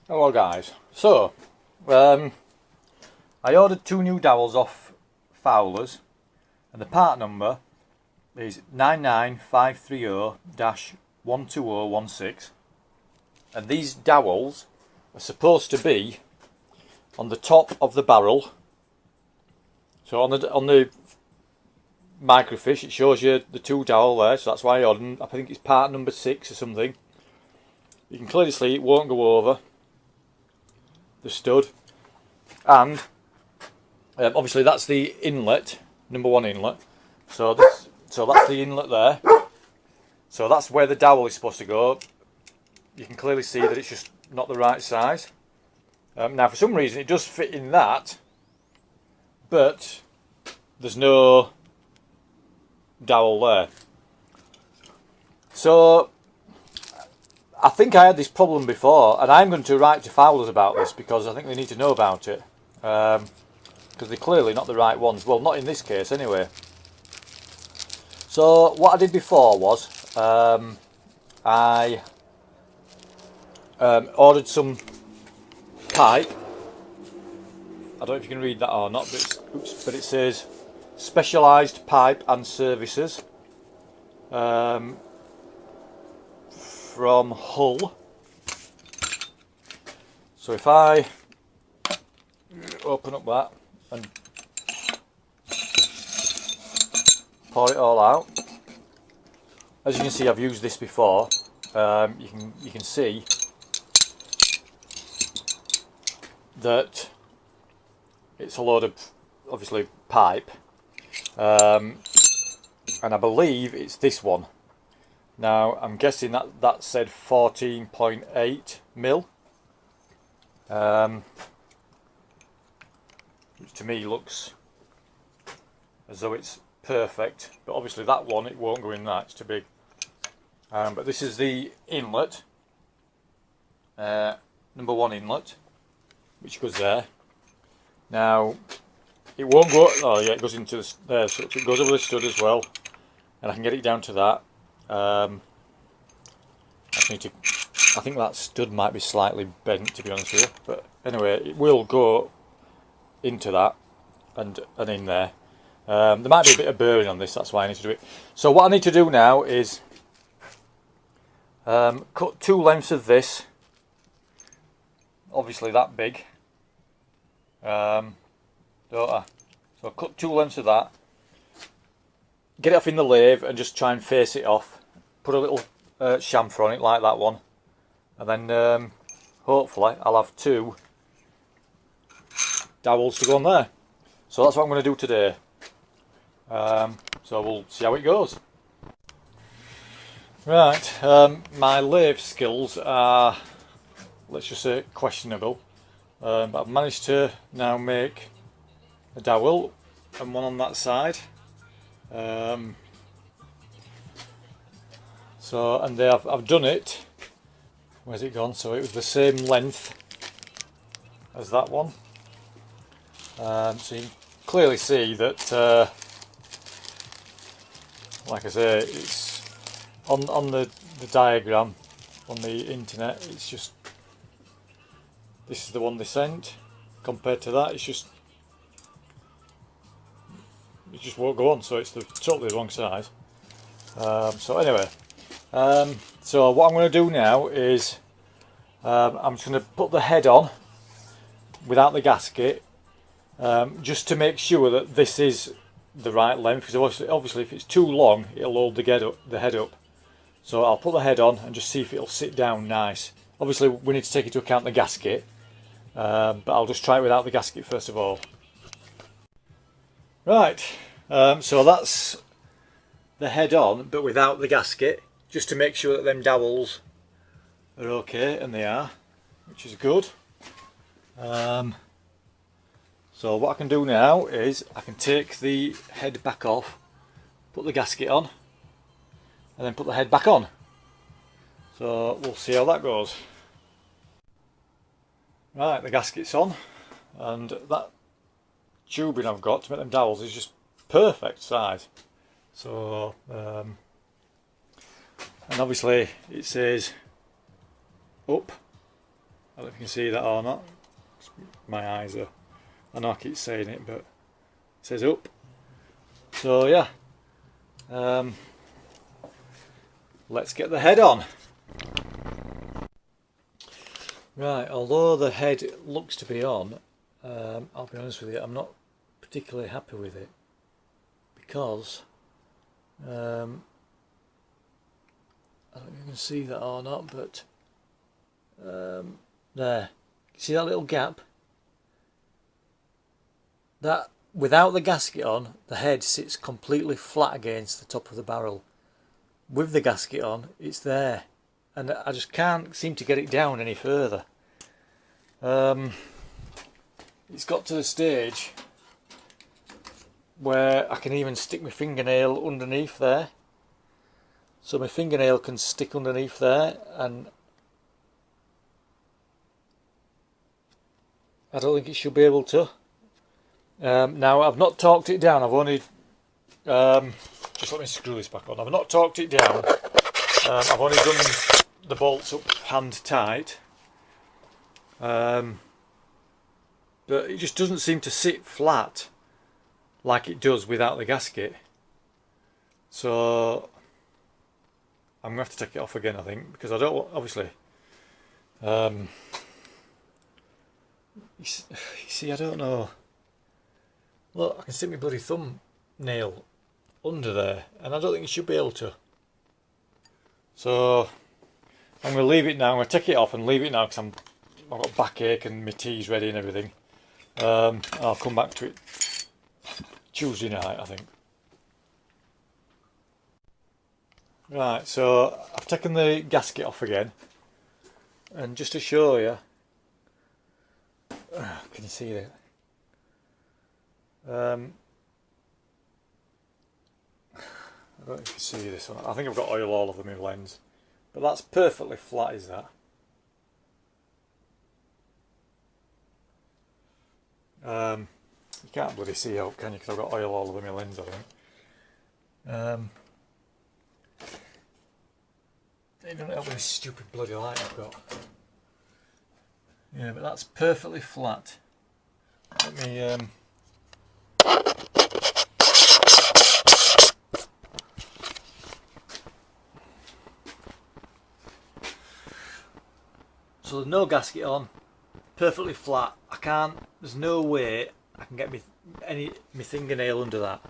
Hello guys, so I ordered two new dowels off Fowler's and the part number is 99530-12016 and these dowels are supposed to be on the top of the barrel. So on the microfiche it shows you the two dowel there, so that's why I ordered them. I think it's part number 6 or something. You can clearly see it won't go over the stud, and obviously that's the inlet, number 1 inlet. So that's the inlet there. So that's where the dowel is supposed to go. You can clearly see that it's just not the right size. Now for some reason it does fit in that, but there's no dowel there. So I think I had this problem before, and I'm going to write to Fowler's about this because I think they need to know about it, because they're clearly not the right ones. Well, not in this case anyway. So what I did before was I ordered some pipe. I don't know if you can read that or not, but it says specialised pipe and services. From Hull. So if I open up that and pour it all out, as you can see, I've used this before. You can see that it's a load of obviously pipe, and I believe it's this one. Now I'm guessing that said 14.8 mil, which to me looks as though it's perfect, but obviously that one, it won't go in that, it's too big. But this is the inlet, number 1 inlet, which goes there. Now it won't go, oh yeah, it goes into there, so it goes over the stud as well, and I can get it down to that. I think that stud might be slightly bent, to be honest with you, but anyway, it will go into that and in there. There might be a bit of burring on this, that's why I need to do it. So what I need to do now is cut 2 lengths of this, obviously that big, don't I? So cut 2 lengths of that, get it off in the lathe and just try and face it off. Put a little chamfer on it like that one, and then hopefully I'll have 2 dowels to go on there. So that's what I'm going to do today. So we'll see how it goes. Right, my lathe skills are, let's just say, questionable, but I've managed to now make a dowel and one on that side. So, and I've done it, where's it gone? So it was the same length as that one. So you can clearly see that, like I say, it's on the diagram on the internet, it's just, this is the one they sent. Compared to that, it just won't go on, so it's totally the wrong size. So anyway, so what I'm going to do now is I'm just going to put the head on without the gasket, just to make sure that this is the right length, because obviously if it's too long it'll hold the head up. So I'll put the head on and just see if it'll sit down nice. Obviously we need to take into account the gasket, but I'll just try it without the gasket first of all. Right, so that's the head on but without the gasket, just to make sure that them dowels are okay, and they are, which is good. So what I can do now is I can take the head back off, put the gasket on, and then put the head back on. So we'll see how that goes. Right, the gasket's on, and that tubing I've got to make them dowels is just perfect size. So and obviously it says up I don't know if you can see that or not. My eyes are, I know I keep saying it, but it says up. So yeah, let's get the head on. Right, although the head looks to be on, I'll be honest with you, I'm not particularly happy with it, because I don't know if you can see that or not, but there, see that little gap? That, without the gasket on, the head sits completely flat against the top of the barrel. With the gasket on, it's there, and I just can't seem to get it down any further. It's got to the stage where I can even stick my fingernail underneath there, so my fingernail can stick underneath there, and I don't think it should be able to. Now I've not torqued it down, I've only just let me screw this back on. I've not torqued it down, I've only done the bolts up hand tight, but it just doesn't seem to sit flat like it does without the gasket. So I'm going to have to take it off again, I think, because I don't want, obviously, you see, I don't know. Look, I can stick my bloody thumbnail under there, and I don't think you should be able to. So I'm going to leave it now. I'm going to take it off and leave it now, because I've got backache and my tea's ready and everything. I'll come back to it Tuesday night, I think. Right, so I've taken the gasket off again, and just to show you, can you see that? I don't know if you can see this one. I think I've got oil all over my lens, but that's perfectly flat, is that? You can't bloody see out, can you? Because I've got oil all over my lens, I think. It doesn't help with this stupid bloody light I've got. Yeah, but that's perfectly flat. Let me so there's no gasket on, perfectly flat. I can't, there's no way I can get my fingernail under that.